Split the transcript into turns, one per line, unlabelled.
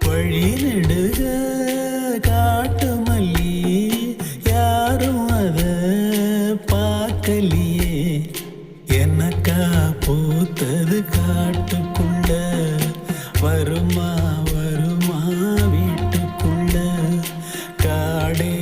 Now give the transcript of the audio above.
வழி நெடுக காட்டு மல்லி யாரும் அத பார்க்கலியே. எனக்கா பூத்தது காட்டுக்குள்ள வருமா வருமா வீட்டுக்குள்ள காடே